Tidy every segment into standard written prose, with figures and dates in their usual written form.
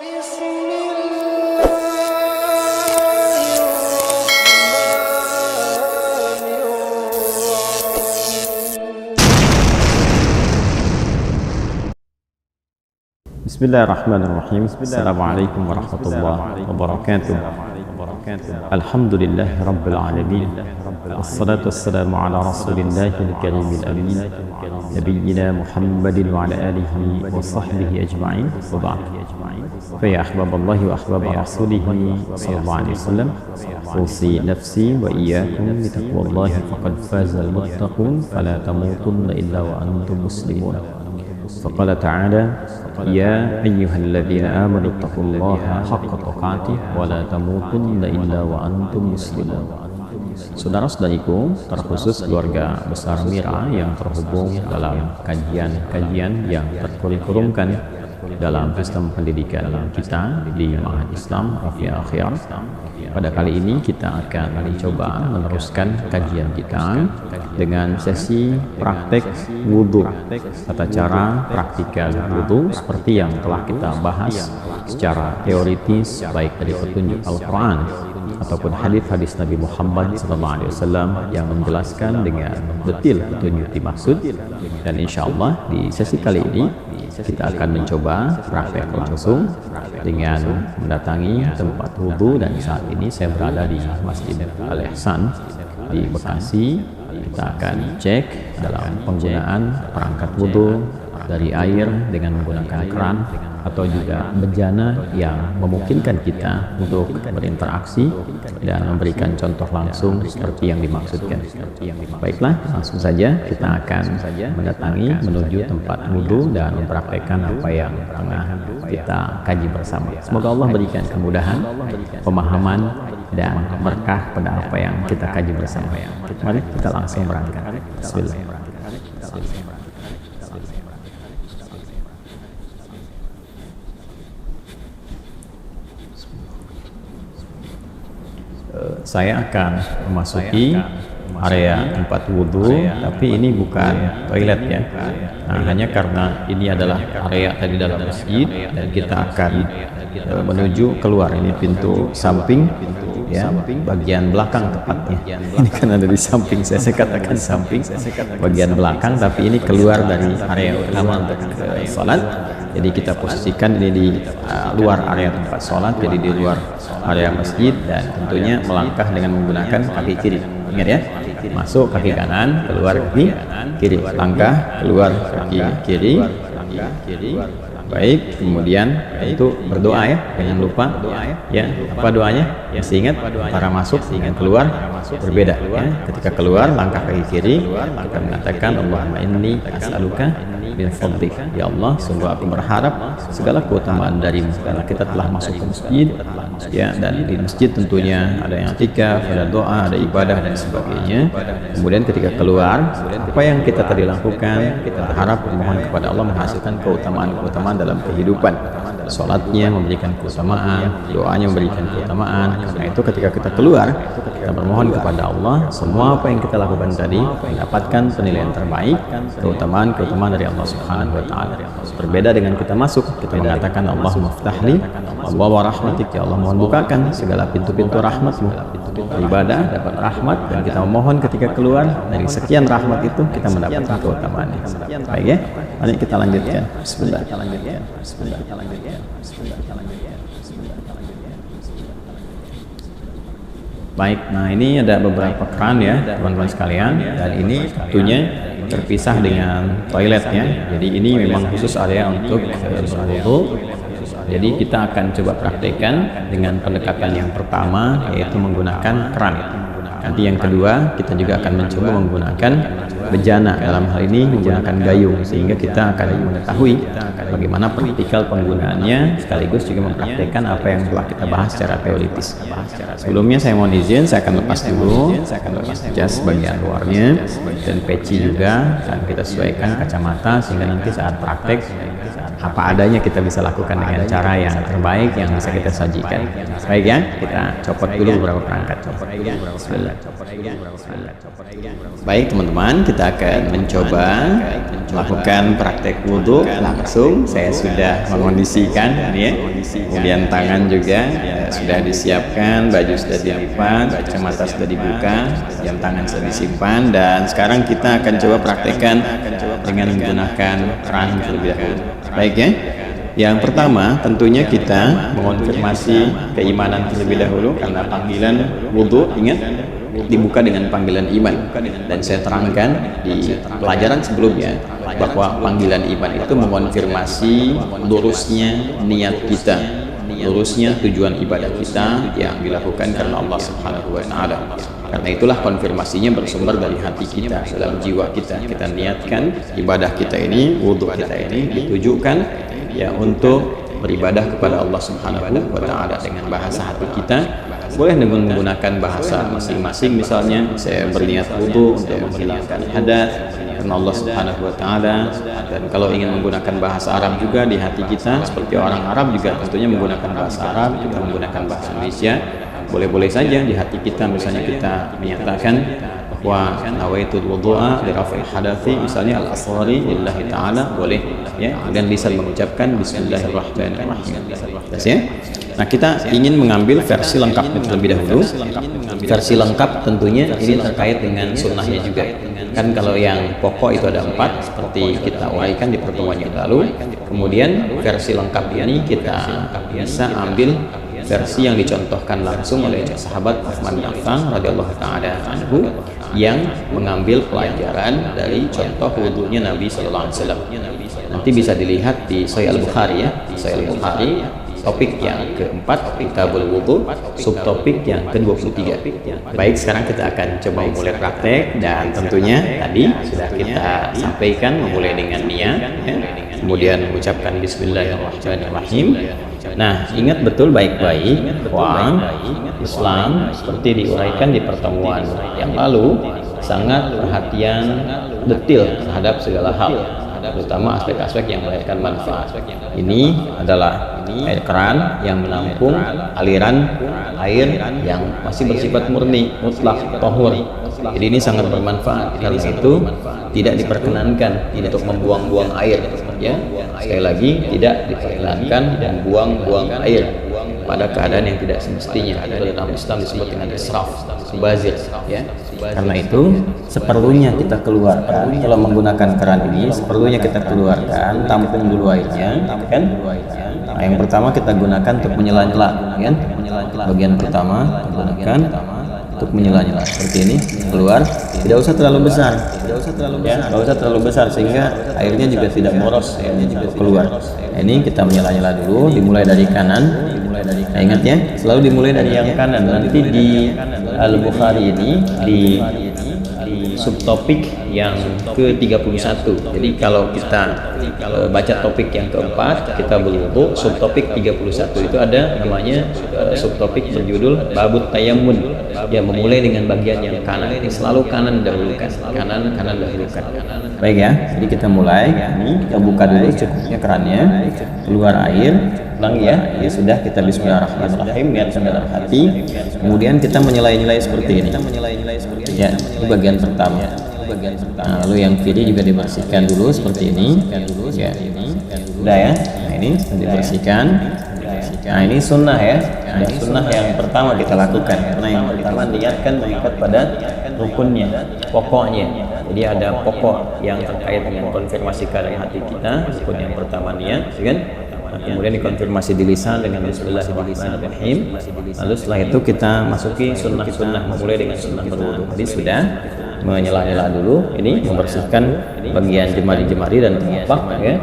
Bismillahirrahmanirrahim. Assalamualaikum warahmatullahi wabarakatuh. Alhamdulillah Rabbil Alamin. Assalatu wassalamu ala Rasulillahil Karimil Amin, Nabiyyina Muhammadin wa ala alihi wa sahbihi ajma'in. Wa ba'd. Fa ya ahbaballahi wa ahbab rasulihi sallallahu alaihi wasallam, usi nafsi wa iyyakum bi taqwallahi faqad fazal muttaqun fala tamutunna illa wa antum muslimun. فقال تعالى يا أيها الذين آمنوا اتقوا الله حق تقاته ولا تموتن إلا وأنتم مسلمون. Saudara-saudariku, terkhusus keluarga besar Mira yang terhubung dalam kajian-kajian yang terkurikulumkan dalam sistem pendidikan kita di Ma'had Islam Rafiah Akhyar. Pada kali ini kita akan mencoba meneruskan kajian kita dengan sesi praktek wudhu, tata cara praktikal wudhu seperti yang telah kita bahas secara teoritis baik dari petunjuk Al-Quran ataupun hadis-hadis Nabi Muhammad SAW yang menjelaskan dengan detil petunjuk dimaksud. Dan insya Allah di sesi kali ini kita akan mencoba praktek langsung dengan mendatangi tempat wudhu, dan saat ini saya berada di Masjid Al-Ihsan di Bekasi. Kita akan cek dalam penggunaan perangkat wudhu dari air dengan menggunakan keran atau juga bejana yang memungkinkan kita untuk berinteraksi dan memberikan contoh langsung seperti yang dimaksudkan. Baiklah, langsung saja kita akan mendatangi menuju tempat wudhu dan mempraktekkan apa yang tengah kita kaji bersama. Semoga Allah berikan kemudahan, pemahaman, dan berkah pada apa yang kita kaji bersama. Mari kita langsung berangkat. Bismillah. Saya akan memasuki area tempat wudhu, tapi ini bukan toilet ya. Nah, hanya karena ini adalah area tadi dalam masjid dan kita akan menuju keluar. Ini pintu samping ya, bagian belakang tepatnya. Ini kan ada di samping, saya katakan samping, bagian belakang, tapi ini keluar dari area utama untuk sholat. Jadi kita posisikan ini di luar area tempat sholat, jadi di luar area masjid, dan tentunya melangkah dengan menggunakan kaki kiri. Ingat ya, masuk kaki kanan, keluar kaki kiri, langkah keluar kaki kiri. Baik, kemudian itu berdoa ya, jangan lupa ya. Apa doanya? Masih ingat, para masuk dengan keluar berbeda ya. Ketika keluar langkah kaki kiri, kita mengatakan Allahumma inni as'aluka min fadlik, ya Allah, sungguh aku berharap segala keutamaan darimu, karena kita telah masuk ke masjid ya, dan di masjid tentunya ada yang i'tikaf, ada doa, ada ibadah dan sebagainya. Kemudian ketika keluar, apa yang kita tadi lakukan, kita berharap memohon kepada Allah menghasilkan keutamaan-keutamaan dalam kehidupan. Sholatnya memberikan keutamaan, doanya memberikan keutamaan. Karena itu ketika kita keluar, kita bermohon kepada Allah semua apa yang kita lakukan tadi mendapatkan penilaian terbaik, keutamaan dari Allah Subhanahu wa taala. Berbeda dengan kita masuk, kita mengatakan Allahumma ftahli abwaaba rahmatik, ya Allah, mohon bukakan segala pintu-pintu rahmat-Mu. Ibadah dapat rahmat, dan kita memohon ketika keluar dari sekian rahmat itu kita mendapatkan keutamaannya. Baik ya, mari kita lanjutkan. Bismillah. Baik, nah ini ada beberapa keran ya teman-teman sekalian, dan ini tentunya terpisah dengan toilet ya. Jadi ini memang khusus area untuk berwudu. Jadi kita akan coba praktekkan dengan pendekatan yang pertama, yaitu menggunakan keran. Nanti yang kedua kita juga akan mencoba menggunakan bejana, dalam hal ini menggunakan gayung, sehingga kita akan mengetahui bagaimana praktikal penggunaannya, sekaligus juga mempraktekkan apa yang telah kita bahas secara teoritis. Sebelumnya saya mohon izin, saya akan lepas dulu, saya akan lepas jas bagian luarnya dan peci juga, dan kita sesuaikan kacamata sehingga nanti saat praktek apa adanya kita bisa lakukan dengan cara yang terbaik yang bisa kita sajikan. Baik ya, kita copot dulu beberapa perangkat. Bismillah. Baik teman-teman, kita akan mencoba melakukan praktek wudhu langsung. Saya sudah mengondisikan ya, kemudian tangan juga sudah disiapkan, baju sudah dilipat, kacamata sudah dibuka, jam tangan sudah disimpan, dan sekarang kita akan coba praktekkan dengan menggunakan keran terlebih dahulu. Baik ya. Yang pertama tentunya kita mengonfirmasi keimanan terlebih dahulu, karena panggilan wudhu ingat dibuka dengan panggilan iman, dan saya terangkan di pelajaran sebelumnya bahwa panggilan iman itu mengonfirmasi lurusnya niat kita, lurusnya tujuan ibadah kita yang dilakukan karena Allah Subhanahu wa Ta'ala. Karena itulah konfirmasinya bersumber dari hati kita, dalam jiwa kita. Kita niatkan ibadah kita ini, wudhu kita ini ditujukan ya untuk beribadah kepada Allah Subhanahu wa Ta'ala dengan bahasa hati kita. Boleh dengan menggunakan bahasa masing-masing, misalnya saya berniat wudhu untuk menghilangkan hadas karena Allah Subhanahu wa Ta'ala, dan kalau ingin menggunakan bahasa Arab juga di hati kita seperti orang Arab juga tentunya menggunakan bahasa Arab, kita menggunakan bahasa Indonesia boleh-boleh saja di hati kita. Misalnya kita menyatakan bahwa nawaitul wudu'a li raf'il hadathi, misalnya al-asghari lillahi ta'ala, boleh ya, dan lisan mengucapkan bismillahirrahmanirrahim. Ya. Nah, kita ingin mengambil versi lengkapnya terlebih dahulu. Versi lengkap tentunya ini terkait dengan sunnahnya juga. Kan kalau yang pokok itu ada 4 seperti kita uraikan di pertemuan yang lalu. Kemudian versi lengkap ini kita bisa ambil versi yang dicontohkan langsung oleh sahabat Utsman bin Affan radhiyallahu taala anhu, yang mengambil pelajaran dari contoh wudhunya Nabi sallallahu alaihi wasallam. Nanti bisa dilihat di Sahih Al-Bukhari ya, Sahih Al-Bukhari topik yang keempat, Kitabul Wudhu, subtopik yang ke-23. Baik, sekarang kita akan coba mulai praktek, dan tentunya tadi sudah kita sampaikan memulai dengan niat ya, kemudian mengucapkan bismillahirrahmanirrahim. Nah, ingat betul baik-baik bahwa Islam seperti diuraikan di pertemuan yang lalu sangat perhatian detil terhadap segala hal, terutama aspek-aspek yang melahirkan manfaat. Ini adalah air keran yang menampung aliran air yang masih bersifat murni, mutlak, tahur. Jadi ini sangat bermanfaat. Karena itu tidak diperkenankan untuk membuang-buang air ya. Sekali lagi, tidak diperkenankan membuang-buang air pada keadaan yang tidak semestinya. Itu dalam Islam disebut dengan israf, mubazir ya. Karena itu seperlunya kita keluarkan, kalau menggunakan keran ini seperlunya kita keluarkan, tampung dulu airnya kan. Nah, yang pertama kita gunakan untuk menyela-nyela kan. Bagian pertama gunakan untuk menyela-nyela seperti ini, keluar, tidak usah terlalu besar ya, tidak usah terlalu besar sehingga airnya juga tidak boros, airnya juga keluar. Nah, ini kita menyela-nyela dulu, dimulai dari kanan. Nah, ingat ya, selalu dimulai dari yang kanan. Nanti di Al-Bukhari ini di subtopik yang ke-31. Jadi kalau kita baca topik yang keempat, kita berwudu, subtopik 31 itu ada namanya subtopik berjudul Babut Tayammun. Ya, memulai dengan bagian yang kanan. Ini selalu kanan dahulukan, kanan dahulukan. Baik ya, jadi kita mulai. Ini kita buka dulu cukupnya kerannya, keluar air. Ulang ya, ya sudah, kita bismillahirrahmanirrahim, niat dalam hati. Kemudian kita menyela-nyelai seperti ini. Ya, ini bagian pertama. Nah, lalu yang kiri juga dibersihkan dulu seperti ini. Ya, udah ya. Nah, ini dibersihkan. Nah, ini sunnah ya. Nah, sunnah yang pertama kita lakukan, karena yang pertama niatkan mengikat pada rukunnya, pokoknya. Jadi ada pokok yang terkait dengan konfirmasi keadaan hati kita. Rukun yang pertama niat, kan? Nah, kemudian dikonfirmasi di lisan dengan bismillahirrahmanirrahim. Lalu setelah itu kita masuki sunnah-sunnah, memulai dengan sunnah berwudu. Tadi sudah menyela-nyela dulu, ini membersihkan bagian jemari-jemari dan telapak ya.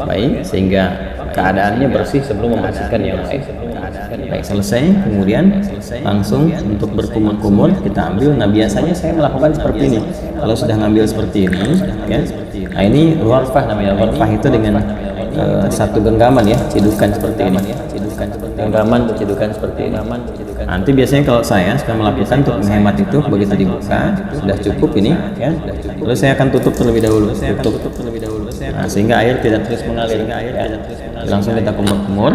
Baik, sehingga keadaannya bersih sebelum membersihkan yang lain. Baik, selesai, kemudian langsung untuk berkumur-kumur kita ambil. Nah, biasanya saya melakukan seperti ini. Kalau sudah ngambil seperti ini ya. Nah, ini ghurfah namanya. Ghurfah itu dengan satu genggaman ya, cidukan seperti ini. Genggaman atau cidukan seperti ini. Nanti biasanya kalau saya suka melakukan untuk menghemat itu, begitu dibuka sudah cukup ini ya. Lalu saya akan tutup terlebih dahulu. Nah, sehingga air tidak terus mengalir. Langsung kita kumur-kumur.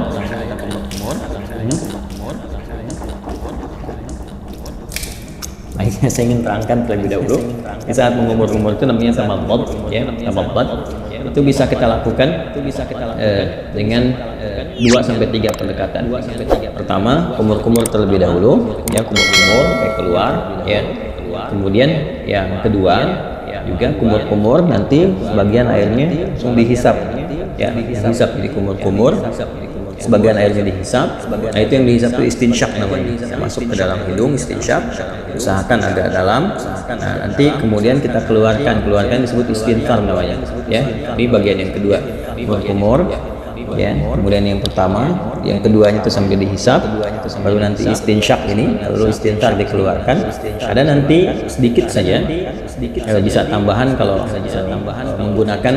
Akhirnya saya ingin terangkan terlebih dahulu. Di saat mengumur-umur itu namanya tamadmud, ya, tamadmud. Itu bisa kita lakukan dengan 2 sampai 3 pendekatan. Pertama, kumur-kumur terlebih dahulu, ya, kumur-kumur sampai keluar, ya. Kemudian yang kedua juga kumur-kumur, nanti sebagian airnya langsung dihisap, ya, dihisap. Jadi kumur-kumur, sebagian airnya dihisap. Nah, itu yang dihisap itu istinsyak namanya, masuk ke dalam hidung, istinsyak, usahakan agak dalam. Nah, nanti kemudian kita keluarkan disebut istinthar namanya, ya. Ini bagian yang kedua, kumur-kumur, ya. Kemudian yang pertama, yang keduanya itu sambil dihisap, baru nanti istinsyak ini, lalu istinthar dikeluarkan. Ada nanti sedikit saja, bisa tambahan kalau menggunakan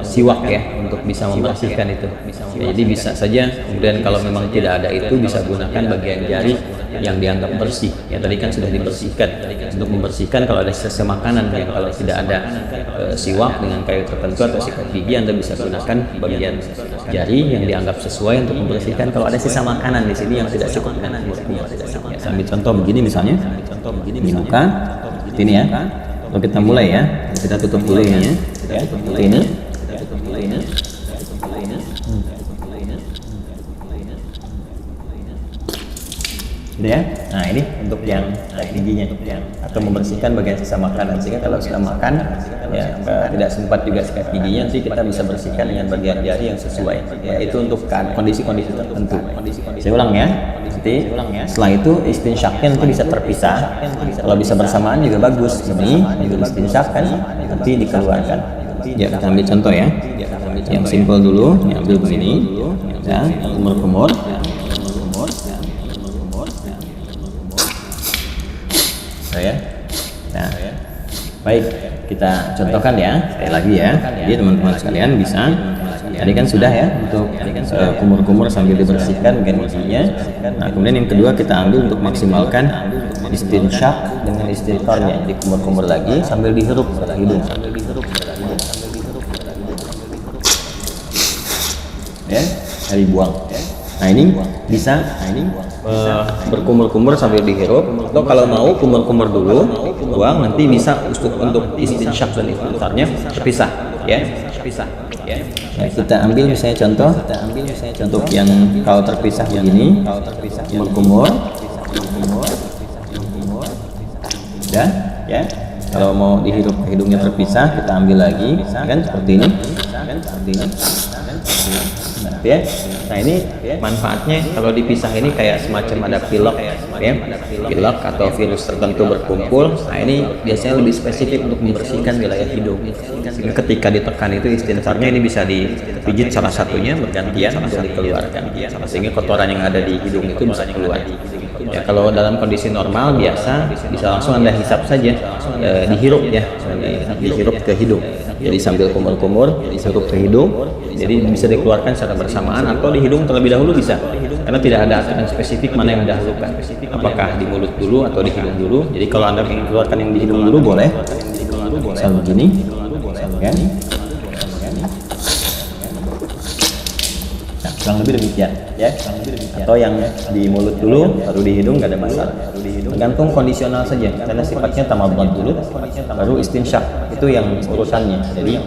siwak, ya, untuk bisa membersihkan itu. Ya, jadi bisa saja. Kemudian kalau memang tidak ada itu, bisa gunakan bagian jari yang dianggap bersih. Ya, tadi kan sudah dibersihkan. Untuk membersihkan kalau ada sisa makanan, yang kalau tidak ada siwak dengan kayu tertentu atau sikat gigi, Anda bisa gunakan bagian jari yang dianggap sesuai untuk membersihkan kalau ada sisa makanan di sini yang tidak cukup dengan kumur. Ya, sambil contoh begini misalnya, dibuka ini ya. Lalu kita mulai ya. Kita tutup dulu ini ya. Seperti ini. Sudah ya? Nah, ini untuk yang giginya atau membersihkan bagian sisa makanan, sehingga kalau sudah makan ya tidak sempat juga sikat giginya, nanti kita bisa bersihkan dengan bagian jari yang sesuai, ya, itu untuk kondisi-kondisi tertentu. Saya ulang ya. Nanti setelah itu istinsyaknya nanti bisa terpisah, kalau bisa bersamaan juga bagus. Ini juga istinsyak kan, nanti dikeluarkan. Ya, kita ambil contoh ya. Yang simpel dulu, ambil begini, ya, kumur-kumur. Ya. Nah, baik, kita contohkan ya, sekali lagi ya. Jadi teman-teman sekalian bisa. Tadi kan sudah ya untuk kumur-kumur sambil dibersihkan bagian giginya. Nah, kemudian yang kedua kita ambil untuk maksimalkan istinsyak dengan istinthornya. Di kumur-kumur lagi sambil dihirup ke hidung. Ya, dari buang. Nah, ini bisa berkumur-kumur sambil dihirup, atau kalau mau kumur-kumur dulu, buang, nanti bisa untuk istinsyak dan istintharnya terpisah, ya. Nah, kita ambil misalnya contoh untuk yang kalau terpisah begini, kumur-kumur, ya. Kalau mau dihirup ke hidungnya terpisah, kita ambil lagi, kan seperti ini. Ya. Nah, ini manfaatnya kalau dipisah ini kayak semacam ada pilek, ya, pilek atau virus tertentu berkumpul. Nah, ini biasanya lebih spesifik untuk membersihkan wilayah hidung. Sehingga ketika ditekan itu istintharnya ini bisa dipijit salah satunya bergantian untuk dikeluarkan. Sehingga kotoran yang ada di hidung itu bisa keluar. Ya, kalau dalam kondisi normal biasa bisa langsung Anda hisap saja, dihirup ya, dihirup ke hidung. Jadi sambil kumur-kumur dihirup ke hidung. Jadi bisa dikeluarkan secara bersamaan atau di hidung terlebih dahulu bisa. Karena tidak ada aturan spesifik mana yang didahulukan. Apakah di mulut dulu atau di hidung dulu. Jadi kalau Anda ingin keluarkan yang di hidung dulu boleh. Misal begini. Ya. Nah, kurang lebih demikian, ya. Atau yang di mulut dulu baru di hidung nggak ada masalah. Tergantung kondisional saja. Karena sifatnya tamadmud dulu, baru istinsyak. Itu yang urusannya. Jadi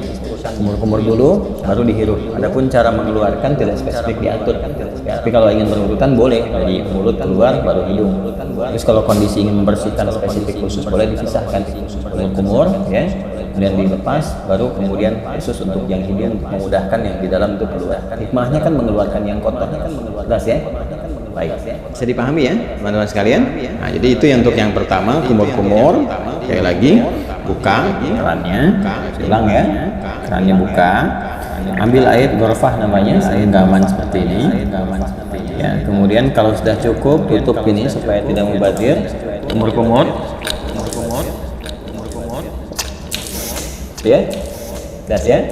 kumur-kumur dulu baru dihirup. Adapun cara mengeluarkan tidak spesifik diatur. Tapi kalau ingin berurutan boleh dari mulut keluar baru hidung. Terus kalau kondisi ingin membersihkan spesifik khusus boleh dipisahkan kumur-kumur, ya. Kemudian dilepas, baru kemudian khusus untuk yang hidung untuk memudahkan yang di dalam itu keluar. Hikmahnya kan mengeluarkan yang kotor, jelas ya. Baik, bisa dipahami ya teman-teman sekalian. Nah, jadi itu untuk yang pertama, kumur-kumur. Sekali lagi, buka kerannya, ulang ya, kerannya buka, ambil air gorfah namanya, air gaman seperti ini. Ya, kemudian kalau sudah cukup, tutup ini supaya tidak mubazir. Kumur-kumur. Ya, das ya.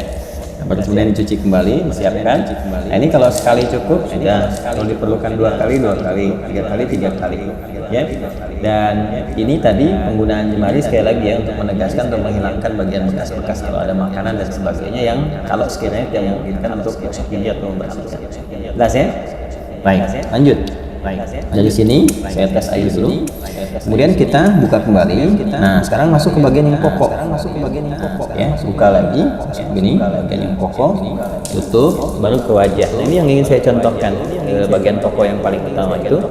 baru kemudian dicuci kembali, disiapkan. Nah, ini kalau sekali cukup sudah, kalau diperlukan 2 kali, 3 kali, ya. Dan ini tadi penggunaan jemari sekali lagi ya, untuk menegaskan atau menghilangkan bagian bekas-bekas kalau ada makanan dan sebagainya yang kalau sekiranya tidak memungkinkan untuk gosok gigi atau membersihkan. Jelas ya? Baik, lanjut. Dari sini saya tes air dulu. Kemudian kita buka kembali. Nah, sekarang masuk ke bagian yang pokok. Ya, buka lagi. Begini, bagian yang pokok. Tutup, baru ke wajah. Nah, ini yang ingin saya contohkan. Bagian pokok yang paling utama itu.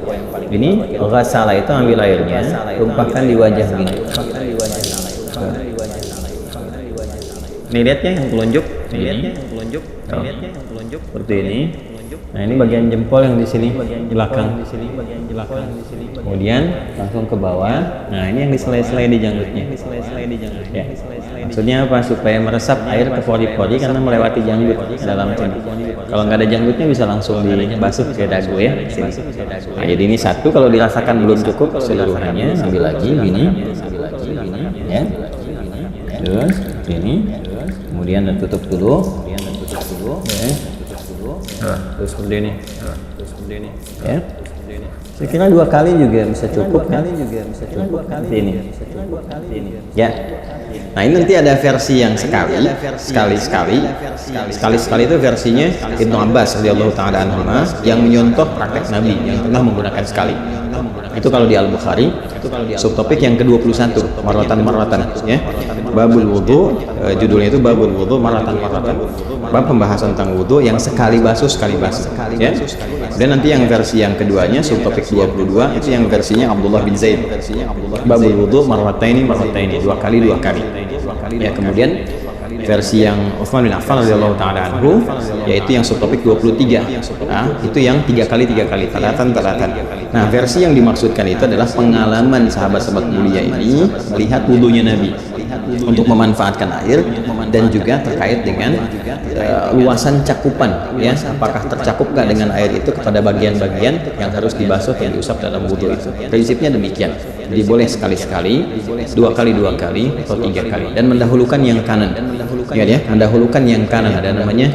Ini ghasala itu ambil airnya, tumpahkan di wajah begini. Ini lihatnya yang telunjuk. Seperti ini. Nah, ini bagian jempol yang di sini belakang. Kemudian langsung ke bawah. Nah, ini yang diselai-selai di janggutnya. Ya. Maksudnya apa? Supaya meresap air ke pori-pori karena melewati janggut dalam sini. Kalau nggak ada janggutnya bisa langsung dibasuh ke dagu ya. Sini. Nah, jadi ini satu, kalau dirasakan belum cukup seluruhannya, ambil lagi gini. Ya. Terus ini. Kemudian tutup dulu. Ya. Terus seperti ini. Ya. Saya kira 2 kali juga bisa cukup kan? Ini. Ya. Nah, ini nanti ada versi yang sekali itu versinya Ibnu Abbas radhiyallahu taala anhu yang menyontoh praktek Nabi yang pernah menggunakan sekali. Itu kalau di Al-Bukhari, subtopik yang ke-21, marwatan ya. Babul wudu, judulnya itu Babul wudu marwatan. Bab pembahasan tentang wudu yang sekali basuh ya. Dan nanti yang versi yang keduanya, subtopik 22, itu yang versinya Abdullah bin Zaid. Babul wudu marwataini, 2 kali. Ya, kemudian versi yang Utsman bin Affan radhiyallahu taala anhu yaitu yang subtopik 23. Nah, itu yang 3 kali, talatan. Nah, versi yang dimaksudkan itu adalah pengalaman sahabat-sahabat mulia ini melihat wudunya Nabi untuk memanfaatkan air dan juga terkait dengan luasan cakupan ya, apakah tercakup nggak dengan air itu kepada bagian-bagian yang harus dibasuh dan diusap dalam wudu itu. Prinsipnya demikian. Jadi boleh sekali-sekali, 2 kali, atau 3 kali, dan mendahulukan yang kanan. Ya, mendahulukan yang kanan. Ada namanya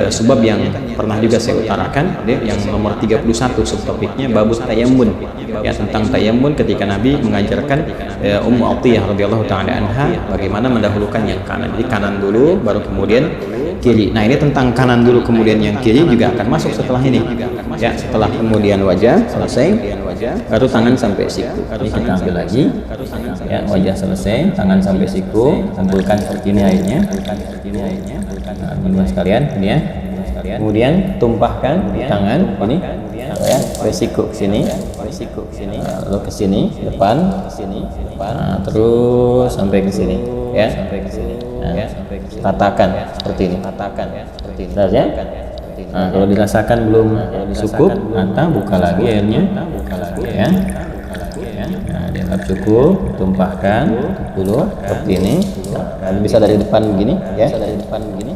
sebab yang pernah juga saya utarakan, yang nomor 31 subtopiknya babus tayammun. Ya, tentang tayammun ketika Nabi mengajarkan Ummu Atiyah radhiyallahu taala anha bagaimana mendahulukan yang kanan. Jadi kanan dulu baru kemudian kiri. Nah, ini tentang kanan dulu kemudian yang kiri juga akan masuk setelah ini. Ya, setelah kemudian wajah selesai, baru tangan sampai siku. Ini kita ambil lagi. Ya, wajah selesai, tangan sampai siku, kumpulkan seperti ini airnya. Nah, teman-teman sekalian, ini ya. Kemudian tumpahkan di tangan ini. Ya, ke siku sini. Lalu ke sini, depan. Nah, terus sampai ke sini, ya. Nah, ratakan seperti ini. Jelas ya? Nah, kalau dirasakan belum cukup, maka buka lagi airnya. Ya. Nah, dianggap cukup, tumpahkan dulu seperti ini. Nah, bisa dari depan begini, ya.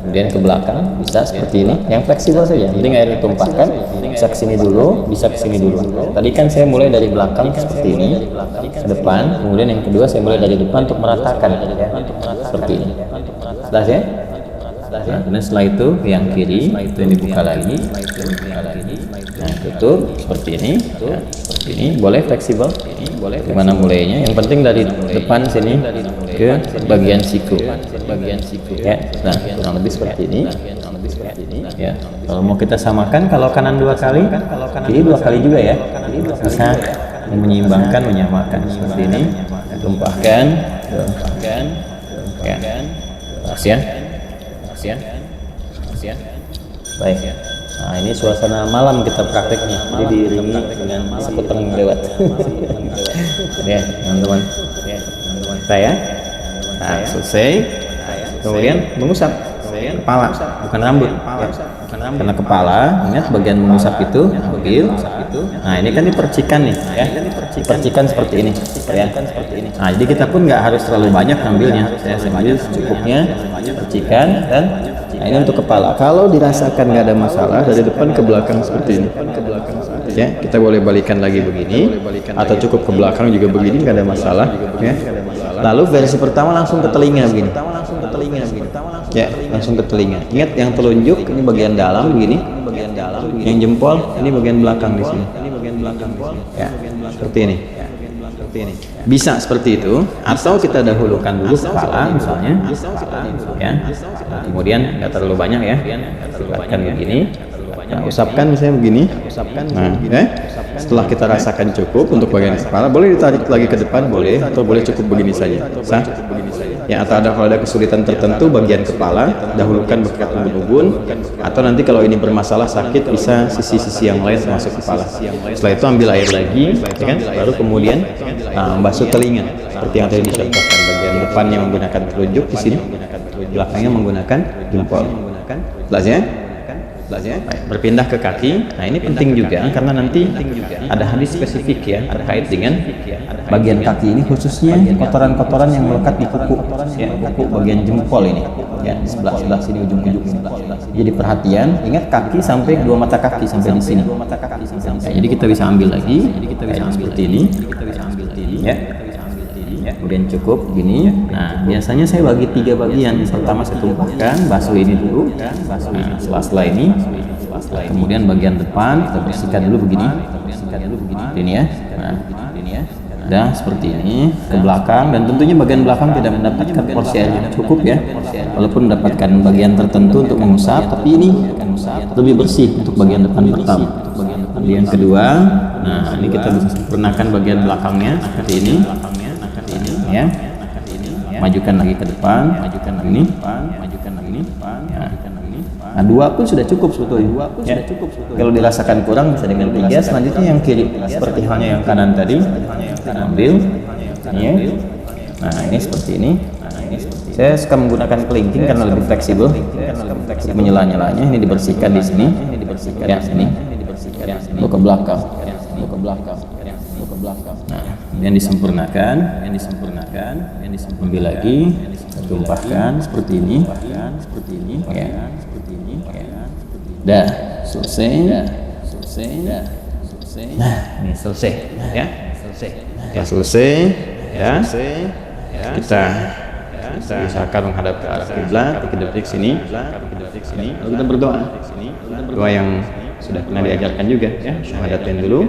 Kemudian ke belakang bisa seperti ini. Yang fleksibel saja. Penting air ditumpahkan. Bisa ke sini dulu, bisa ke sini dulu. Tadi kan saya mulai dari belakang seperti ini, ke depan. Kemudian yang kedua saya mulai dari depan untuk meratakan, ya. Seperti ini. Jelas ya? Nah, kemudian setelah itu yang kiri itu yang dibuka lagi. Nah, tutup seperti ini. Ya, seperti ini. Boleh fleksibel. Gimana mulainya? Yang penting dari depan sini ke bagian siku. Ya, nah kurang lebih seperti ini. Ya, kalau mau kita samakan, kalau kanan 2 kali, kiri 2 kali juga ya. Bisa menyeimbangkan, menyamakan seperti ini. Tumpahkan. Ya. Kasihan. Baik. Nah, ini suasana malam kita prakteknya. Jadi diiringi dengan sekuteng lewat. Ya, teman-teman. Saya. Nah, selesai. Kemudian mengusap kepala, bukan rambut. Ya. Karena kepala, ingat bagian mengusap itu, ambil. Nah, ini kan dipercikan nih, ya. Dipercikan seperti ini, ya. Nah, jadi kita pun nggak harus terlalu banyak ambilnya. Saya ambil secukupnya, percikan, dan nah, ini untuk kepala. Kalau dirasakan nggak ada masalah, dari depan ke belakang seperti ini. Ya, kita boleh balikan lagi begini, atau cukup ke belakang juga begini, nggak ada masalah. Ya. Lalu versi pertama langsung ke telinga begini. telinga begini. Ya, langsung ke telinga. Ingat yang telunjuk ini bagian dalam begini, yang jempol ini bagian belakang di sini. Ya, seperti ini. Bisa seperti itu, atau kita dahulukan dulu kepala misalnya, ya. Kemudian nggak terlalu banyak ya, buatkan begini. Nah, usapkan misalnya begini. Nah, ya. Setelah kita rasakan cukup untuk bagian kepala, boleh ditarik lagi ke depan, boleh, atau boleh cukup begini saja. Sah? Ya, atau kalau ada kesulitan tertentu bagian kepala, dahulukan berkat ubun-ubun, atau nanti kalau ini bermasalah sakit bisa sisi-sisi yang lain termasuk kepala. Setelah itu ambil air lagi, ya kan? Baru kemudian basuh telinga seperti yang tadi dicontohkan. Bagian depannya menggunakan telunjuk di sini, belakangnya menggunakan jempol. Jelas ya? Berpindah ke kaki. Nah, ini penting juga karena nanti ada hadis spesifik ya terkait dengan bagian kaki ini, khususnya kotoran-kotoran yang melekat di kuku, ya, kuku bagian jempol ini, ya, di sebelah sini ujung-ujung ini. Jadi perhatian, ingat kaki sampai dua mata kaki sampai di sini. Ya, jadi kita bisa ambil lagi, seperti ini, ya. Kemudian cukup gini. Nah, biasanya saya bagi 3 bagian. Pertama saya tumpahkan, basuh ini dulu. Nah, setelah ini, kemudian bagian depan kita bersihkan dulu begini. Ini ya. Nah, seperti ini ke belakang, dan tentunya bagian belakang tidak mendapatkan porsi air yang cukup ya. Walaupun mendapatkan bagian tertentu untuk mengusap, tapi ini lebih bersih untuk bagian depan pertama. Kemudian kedua, nah ini kita bisa sempurnakan bagian belakangnya seperti ini. Ya, majukan lagi ke depan, ini. Nah, 2 pun sudah cukup sebetulnya. Ya. Kalau dirasakan kurang bisa dengan 3. Selanjutnya yang kiri, seperti halnya yang kanan tadi, kita ambil. Ya. Nah, ini seperti ini. Saya suka menggunakan kelingking karena lebih fleksibel. Menyela-nyelanya ini dibersihkan di sini. Ya, ini. Lalu ke belakang. Nah, yang disempurnakan, ambil lagi, tumpahkan seperti ini, ya. Dah, selesai. Nah, ini selesai, ya. Selesai, ya. Kita usahakan menghadap ke arah kiblat, detik sini. Lalu kita berdoa. Doa yang sudah pernah diajarkan juga, ya. Syahadatin dulu.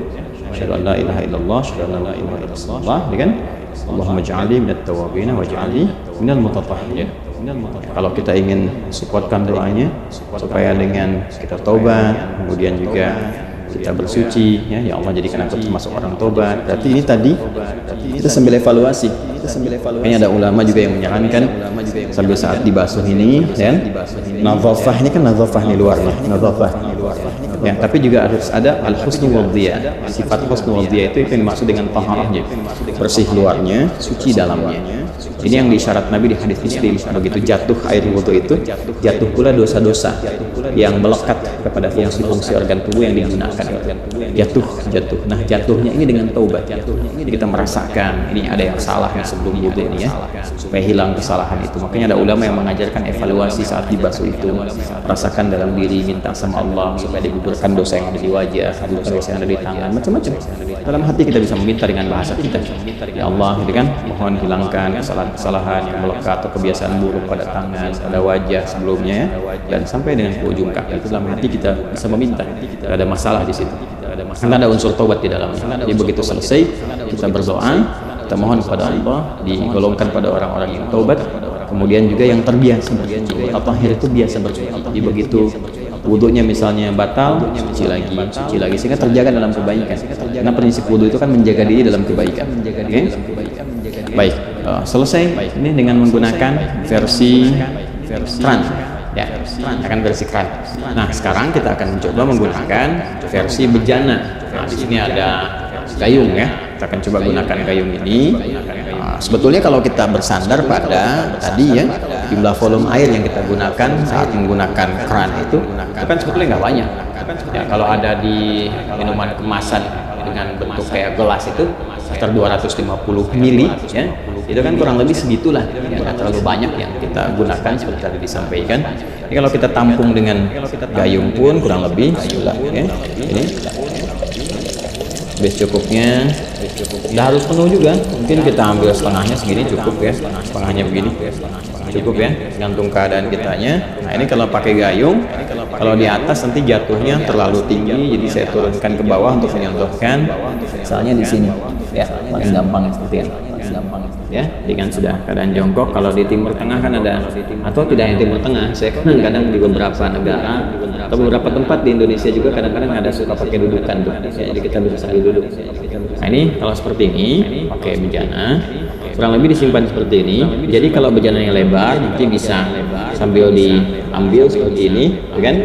Asyhadu an la ilaha illallah, asyhadu an la ilaha illallah, kan? Allahumma ja'alni minat tawabin wa ja'alni minal mutatahhirin. Kalau kita ingin supportkan doanya supaya dengan kita taubat, kemudian juga kita bersuci, ya Allah jadikan aku termasuk orang taubat. Berarti ini tadi kita sambil evaluasi. Kayaknya ada ulama juga yang menyarankan sambil saat dibasuh ini, dan nadhafah ini kan nadhafah ini luarnya, ya, tapi juga harus ada al-husnu wadhiyah. Sifat husnu wadhiyah itu yang dimaksud dengan taharahnya, bersih luarnya, suci dalamnya. Ini yang disyarat Nabi di hadis Muslim. Begitu jatuh air wudu itu, jatuh pula dosa-dosa yang melekat kepada fungsi-fungsi organ tubuh yang digunakan. Jatuh. Nah, jatuhnya ini dengan taubat. Jadi kita merasakan ini ada yang salah sebelum wudu ini, ya, supaya hilang kesalahan itu. Makanya ada ulama yang mengajarkan evaluasi saat dibasuh itu. Rasakan dalam diri, minta sama Allah supaya digugurkan dosa yang ada di wajah, dosa yang ada di tangan, macam-macam. Dalam hati kita bisa meminta dengan bahasa kita. Ya Allah, gitu kan, mohon hilangkan kesalahan yang melekat atau kebiasaan buruk pada tangan, pada wajah sebelumnya, dan sampai dengan ke ujung kaki. Itu dalam hati kita bisa meminta. Tidak ada masalah di situ. Karena ada unsur taubat di dalamnya. Jadi begitu selesai kita berdoa, kita mohon kepada Allah digolongkan pada orang-orang yang taubat. Kemudian juga yang terbiasa bersuci. At-tahir itu biasa bersuci. Jadi begitu wudunya misalnya batal, suci lagi, sehingga terjaga dalam kebaikan. Karena prinsip wudu itu kan menjaga diri dalam kebaikan. Okay? Baik, selesai ini dengan menggunakan versi kran, ya, akan versi kran. Nah, sekarang kita akan mencoba menggunakan versi bejana. Nah, di sini ada gayung, ya. Kita akan coba gunakan gayung ini. Sebetulnya kalau kita bersandar pada tadi, ya, jumlah volume air yang kita gunakan saat menggunakan kran itu kan sebetulnya nggak banyak. Ya, kalau ada di minuman kemasan dengan bentuk kayak gelas itu sekitar 250 mili, ya, itu kan kurang lebih segitulah, ya, nggak terlalu banyak yang kita gunakan seperti tadi disampaikan. Jadi kalau kita tampung dengan gayung pun kurang lebih segitulah, ya. Ini base cukupnya, nggak harus penuh juga, mungkin kita ambil setengahnya segini cukup, ya, setengahnya begini. cukup ya, tergantung keadaan kitanya. Nah ini kalau pakai gayung, kalau di atas nanti jatuhnya terlalu tinggi, jadi saya turunkan ke bawah untuk menyontohkan. Misalnya di sini, ya paling gampang seperti ini. Ya, dengan sudah keadaan jongkok. Kalau di Timur Tengah kan ada, atau tidak yang Timur Tengah, saya kadang di beberapa negara atau beberapa tempat di Indonesia juga kadang-kadang ada suka pakai dudukan tuh, jadi kita bisa sambil duduk. Nah ini kalau seperti ini pakai bejana, kurang lebih disimpan seperti ini. Jadi kalau bejananya lebar nanti bisa sambil diambil seperti ini, kan?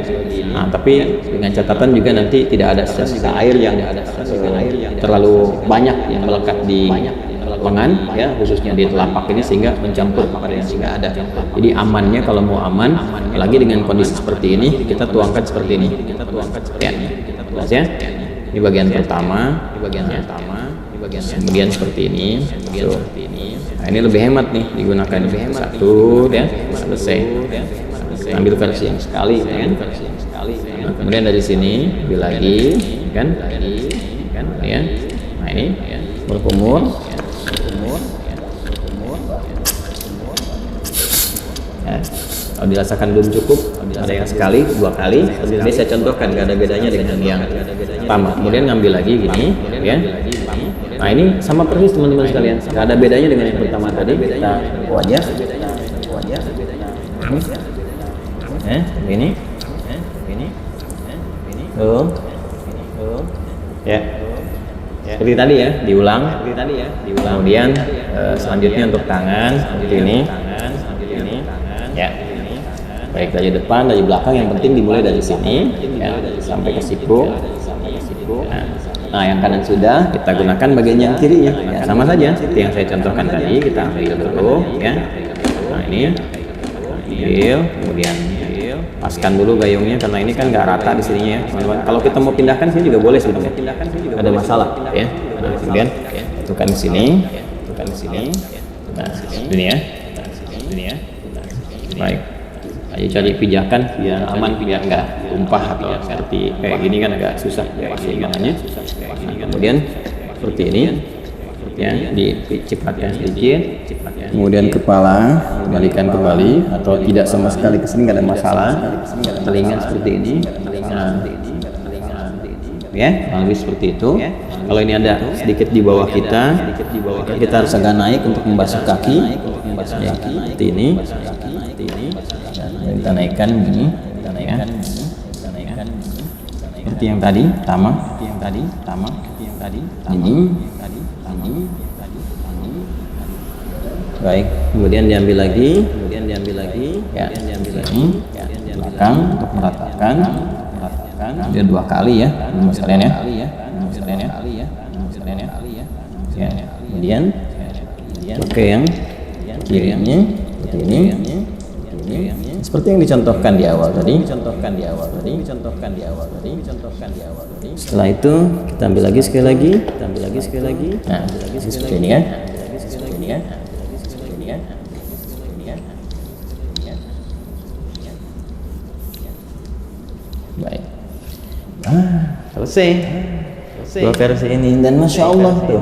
Nah tapi dengan catatan juga nanti tidak ada sisa air yang terlalu banyak yang melekat di lengan, ya khususnya di telapak ini, sehingga mencampur pada yang sudah ada. Jadi amannya kalau mau aman, lagi dengan kondisi seperti ini, kita tuangkan seperti ini. Ya, jelas ya. Ini bagian pertama, kemudian seperti ini. Nah ini lebih hemat nih, digunakan satu, ya selesai. Ambil versi yang sekali, kan? Nah, kemudian dari sini ambil lagi, kan? Ya. Nah ini berkumur. Ya, kalau dirasakan belum cukup, ada yang sekali, dua kali. Ini saya contohkan, gak ada bedanya dengan yang pertama. Kemudian ngambil lagi gini, ya. Nah ini sama persis teman-teman sekalian, gak ada bedanya dengan yang pertama tadi. Kita wajah, ini, tuh, ya. Seperti tadi ya, diulang. Kemudian selanjutnya untuk tangan seperti ini. Ya. Baik dari depan, dari belakang, yang penting dimulai dari sini, ya, sampai ke siku. Nah, yang kanan sudah, kita gunakan bagian yang kirinya. Ya, sama saja seperti yang saya contohkan tadi, kita ambil dulu, ya. Nah ini, ambil, kemudian paskan dulu gayungnya karena ini kan nggak rata di sininya, ya, teman-teman. Kalau kita mau pindahkan sini juga boleh sebetulnya, ada masalah, ya. Nah, kemudian tentukan di sini, nah ini ya. Baik, ayo cari pijakan biar aman, biar nggak tumpah atau seperti kayak gini kan agak susah ya pasangannya. Nah, kemudian seperti ini, ya, dicipratkan sedikit. Kemudian kepala kembalikan kembali, atau tidak sama sekali ke sini nggak ada masalah. Telinga seperti ini, ya, lebih seperti itu. Kalau ini ada sedikit di bawah kita harus agak naik untuk membasuh kaki, ya, seperti ini. Kita naikkan ini, ya. Seperti yang tadi, pertama. Ini. Baik, kemudian diambil lagi, ya, ini belakang untuk meratakan. Dia dua kali ya, teman sekalian ya. Ya, kemudian pakai yang kirinya seperti ini. Seperti yang dicontohkan di awal tadi. Setelah itu kita ambil lagi sekali lagi. Nah, seperti ini kan. Baik. Selesai. Dua versi ini, dan masya Allah tuh,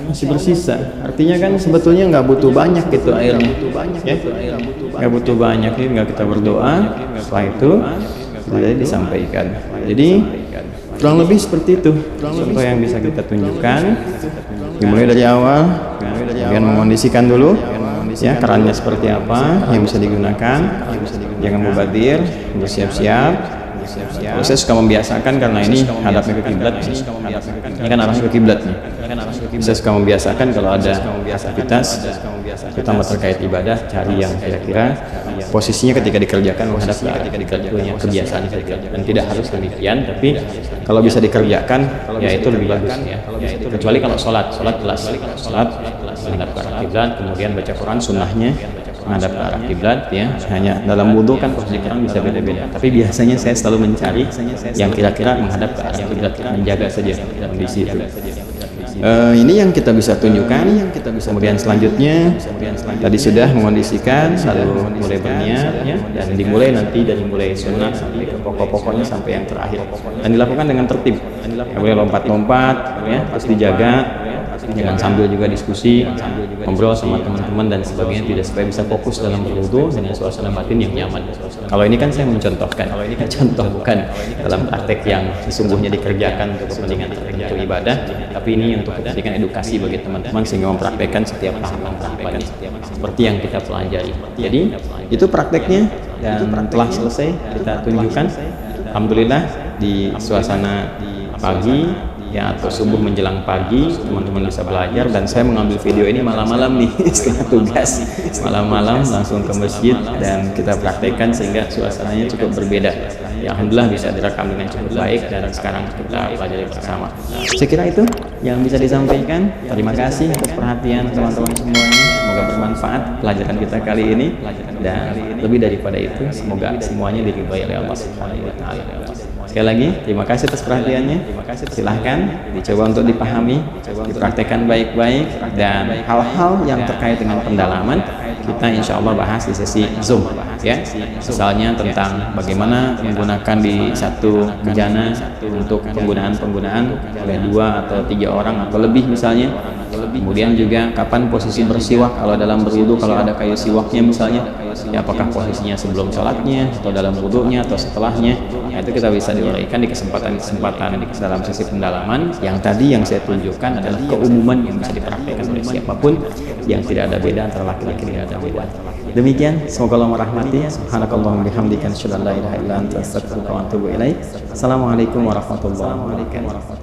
masih bersisa. Artinya kan sebetulnya nggak butuh banyak gitu airnya, ya? Nggak butuh banyak, ini nggak kita berdoa. Setelah itu sudah disampaikan. Jadi kurang lebih seperti itu contoh yang bisa kita tunjukkan. Dimulai dari awal, kemudian mengondisikan dulu, ya, kerannya seperti apa yang bisa digunakan. Jangan mubadir, bersiap-siap. Saya suka membiasakan karena ini hadapnya ke kiblat. Ini kan arahnya ke kiblat nih. Saya suka membiasakan kalau ada aktivitas terutama terkait ibadah, cari yang kira-kira posisinya ketika dikerjakan menghadap ke arah punya kebiasaan saja. Dan tidak harus demikian, tapi kalau bisa dikerjakan ya itu lebih bagus, ya. Kecuali kalau sholat jelas, menghadap ke arah kiblat, kemudian baca Quran sunnahnya menghadap ke arah kiblat, ya. Hanya dalam wudhu kan posisi Quran bisa beda-beda, tapi biasanya saya selalu mencari yang kira-kira menghadap ke arah kiblat, menjaga saja kondisi itu. Ini yang kita bisa tunjukkan. Kemudian selanjutnya tadi sudah mengondisikan, lalu mulai berniat, ya, dan dimulai nanti dari mulai sunnah sampai ke pokok-pokoknya sampai yang terakhir, dan dilakukan dengan tertib. Nggak boleh lompat-lompat, ya, terus dijaga jangan sambil juga diskusi, ngobrol sama teman-teman dan sebagainya, tidak, supaya bisa fokus dalam berwudu dengan suasana batin yang nyaman. Kalau ini kan saya mencontohkan, contoh bukan dalam praktek yang sesungguhnya dikerjakan untuk kepentingan tertentu ibadah, tapi ini untuk kepentingan edukasi bagi teman-teman sehingga mempraktekkan setiap tahapan-tahapannya seperti yang kita pelajari. Jadi itu prakteknya, dan telah selesai kita tunjukkan. Alhamdulillah di suasana pagi ya, atau subuh menjelang pagi, teman-teman bisa belajar, dan saya mengambil video ini malam-malam nih setelah tugas, malam-malam langsung ke masjid dan kita praktekkan sehingga suasananya cukup berbeda. Ya, alhamdulillah bisa direkam dengan cukup baik dan sekarang kita pelajari bersama. Saya kira itu yang bisa disampaikan. Terima kasih atas perhatian teman-teman semuanya. Semoga bermanfaat pelajaran kita kali ini, dan lebih daripada itu semoga semuanya diridhai oleh Allah Subhanahu wa taala. Sekali lagi terima kasih atas perhatiannya. Silahkan dicoba untuk dipahami, dipraktekkan baik-baik, dan hal-hal yang terkait dengan pendalaman kita insya Allah bahas di sesi Zoom ya. Misalnya tentang bagaimana menggunakan di satu bejana untuk penggunaan oleh 2 atau 3 orang atau lebih misalnya. Kemudian juga kapan posisi bersiwak kalau dalam berwudu, kalau ada kayu siwaknya misalnya, ya apakah posisinya sebelum sholatnya atau dalam wudunya atau setelahnya. Nah, itu kita bisa diuraikan di kesempatan dalam sesi pendalaman. Yang tadi yang saya tunjukkan adalah keumuman yang bisa dipraktikkan oleh siapapun, yang tidak ada beda antara laki-laki dan perempuan. Demikian, semoga Allah merahmati. Subhanakallahumma bihamdika asyhadu an la ilaha illa anta astaghfiruka wa atubu ilaik. Assalamualaikum warahmatullahi wabarakatuh.